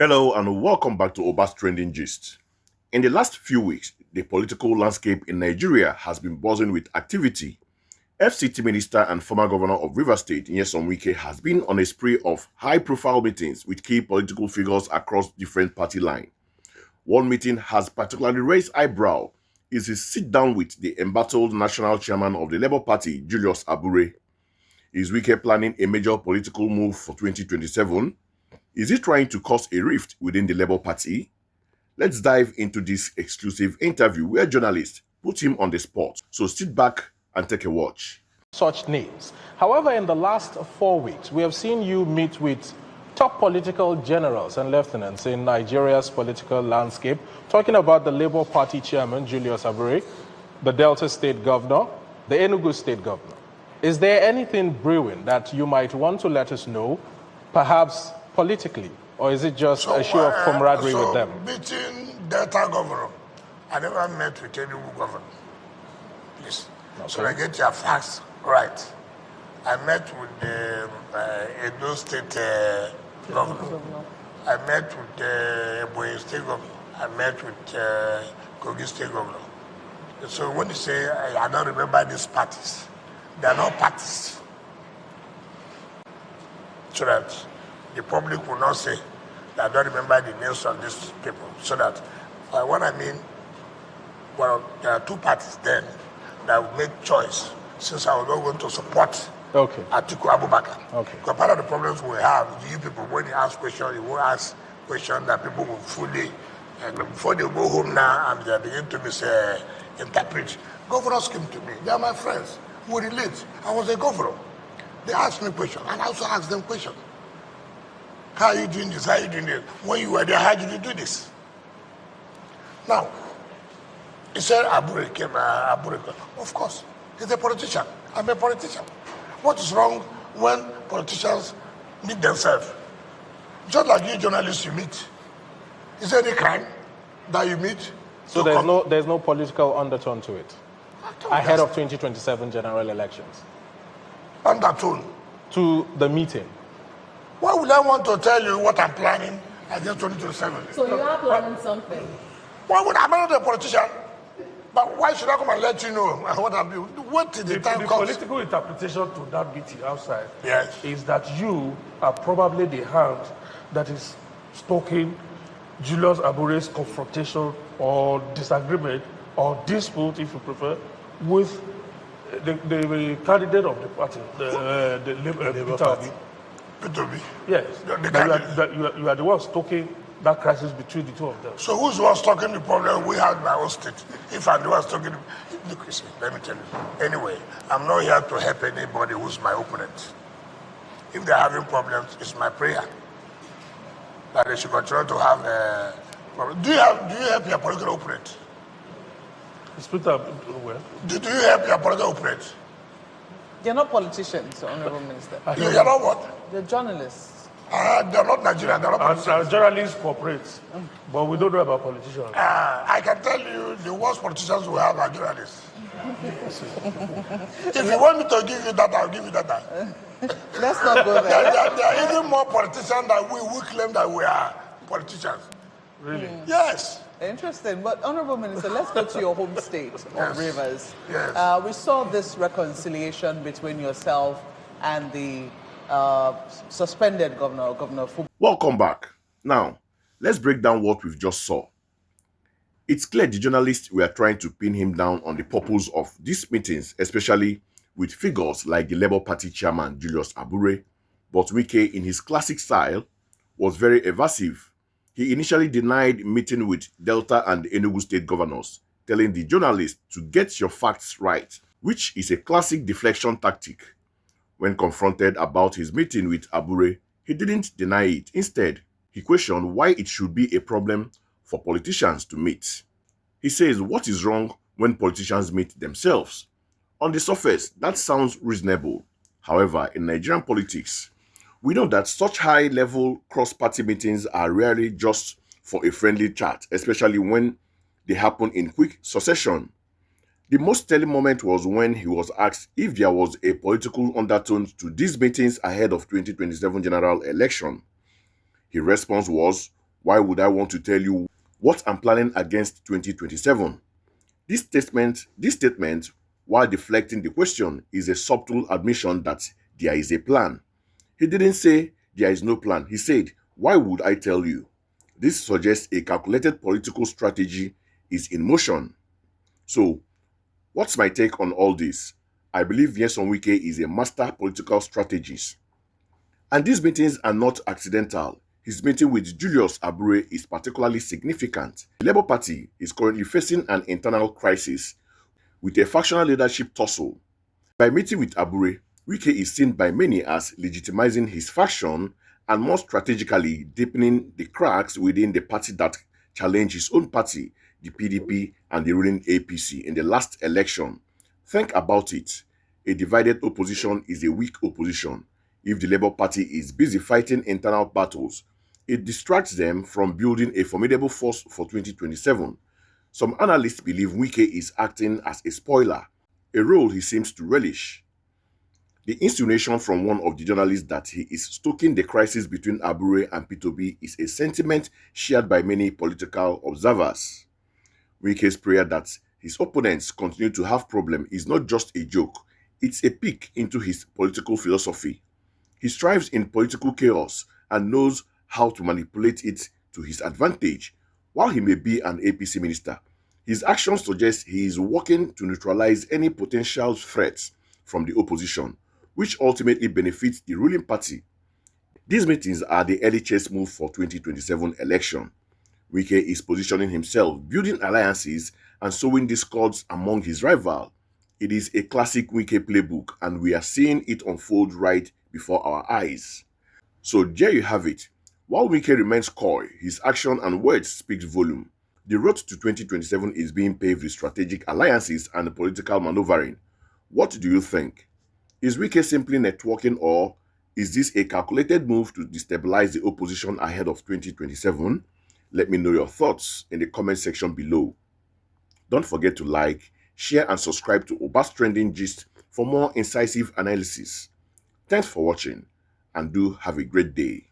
Hello and welcome back to Oba's Trending Gist. In the last few weeks, the political landscape in Nigeria has been buzzing with activity. FCT Minister and former Governor of Rivers State, Nyesom Wike, has been on a spree of high-profile meetings with key political figures across different party lines. One meeting has particularly raised eyebrow is his sit-down with the embattled national chairman of the Labour Party, Julius Abure. Is Wike planning a major political move for 2027? Is he trying to cause a rift within the Labour Party? Let's dive into this exclusive interview where journalists put him on the spot. So sit back and take a watch. Such names. However, in the last 4 weeks, we have seen you meet with top political generals and lieutenants in Nigeria's political landscape, talking about the Labour Party chairman, Julius Abure, the Delta State governor, the Enugu State governor. Is there anything brewing that you might want to let us know, perhaps politically, or is it just a show of camaraderie with them? Meeting Delta governor, I never met with Enugu governor. Please. Okay. So I get your facts right. I met with the Edo State governor. I met with the Ebonyi State governor. I met with Kogi State governor. So when you say I don't remember these parties, they are not parties. So that the public will not say that I don't remember the names of these people. So that what I mean, well, there are two parties then that will make choice, since I was not going to support Atiku Abubakar. Okay. Because part of the problems we have with you people, when you ask questions, you will ask questions that people will fully, and before they go home now and they begin to misinterpret. Governors came to me, they are my friends, we relate. I was a governor. They asked me questions, and I also asked them questions. How are you doing this? How are you doing this? When you were there, how did you do this? Now, he said Abure came. Of course, he's a politician. I'm a politician. What is wrong when politicians meet themselves? Just like you journalists you meet. Is there any crime that you meet? So there's no political undertone to it ahead of 2027 general elections? Undertone? To the meeting. Why would I want to tell you what I'm planning against 2027? So you are planning something? Why would I'm not a politician? But why should I come and let you know what I'm doing? What is the time The comes? political interpretation to that meeting outside is that you are probably the hand that is stoking Julius Abure's confrontation or disagreement or dispute, if you prefer, with the candidate of the party, the Labour Party. Yes, you are the one stoking that crisis between the two of them. So who's the one stoking the problem we have in our own state? If I'm the one stoking, look, let me tell you. Anyway, I'm not here to help anybody who's my opponent. If they're having problems, it's my prayer that they should continue to have a problem. Do you help your political opponent? Well, Do you help your political opponent? They're not politicians, Honorable Minister. You're not what? They're journalists. They're not Nigerian, they're not politicians. journalists cooperate, but we don't know about politicians. I can tell you the worst politicians we have are journalists. If you want me to give you that, I'll give you that. Let's not go there. There are even more politicians than we claim that we are politicians. Really? Yes. Interesting. But, Honorable Minister, let's go to your home state of Rivers. Yes. We saw this reconciliation between yourself and the suspended governor, Governor Fubu. Welcome back. Now, let's break down what we've just saw. It's clear the journalists were trying to pin him down on the purpose of these meetings, especially with figures like the Labour Party chairman Julius Abure, but Wike, in his classic style, was very evasive. He initially denied meeting with Delta and Enugu state governors, telling the journalists to get your facts right, which is a classic deflection tactic. When confronted about his meeting with Abure, he didn't deny it. Instead, he questioned why it should be a problem for politicians to meet. He says, what is wrong when politicians meet themselves? On the surface, that sounds reasonable. However, in Nigerian politics, we know that such high-level cross-party meetings are rarely just for a friendly chat, especially when they happen in quick succession. The most telling moment was when he was asked if there was a political undertone to these meetings ahead of 2027 general election. His response was, Why would I want to tell you what I'm planning against 2027? This statement, while deflecting the question, is a subtle admission that there is a plan. He didn't say there is no plan. He said, "Why would I tell you?" This suggests a calculated political strategy is in motion. So, what's my take on all this? I believe Nyesom Wike is a master political strategist. And these meetings are not accidental. His meeting with Julius Abure is particularly significant. The Labour Party is currently facing an internal crisis with a factional leadership tussle. By meeting with Abure, Wike is seen by many as legitimizing his faction and more strategically deepening the cracks within the party that challenged his own party, the PDP and the ruling APC in the last election. Think about it. A divided opposition is a weak opposition. If the Labour Party is busy fighting internal battles, it distracts them from building a formidable force for 2027. Some analysts believe Wike is acting as a spoiler, a role he seems to relish. The insinuation from one of the journalists that he is stoking the crisis between Abure and P2B is a sentiment shared by many political observers. Wike's prayer that his opponents continue to have problems is not just a joke, it's a peek into his political philosophy. He strives in political chaos and knows how to manipulate it to his advantage. While he may be an APC minister, his actions suggest he is working to neutralize any potential threats from the opposition, which ultimately benefits the ruling party. These meetings are the early chess move for 2027 election. Wike is positioning himself, building alliances, and sowing discords among his rivals. It is a classic Wike playbook, and we are seeing it unfold right before our eyes. So there you have it. While Wike remains coy, his action and words speak volume. The road to 2027 is being paved with strategic alliances and political maneuvering. What do you think? Is Wike simply networking, or is this a calculated move to destabilize the opposition ahead of 2027? Let me know your thoughts in the comment section below. Don't forget to like, share and subscribe to Oba's Trending Gist for more incisive analysis. Thanks for watching and do have a great day.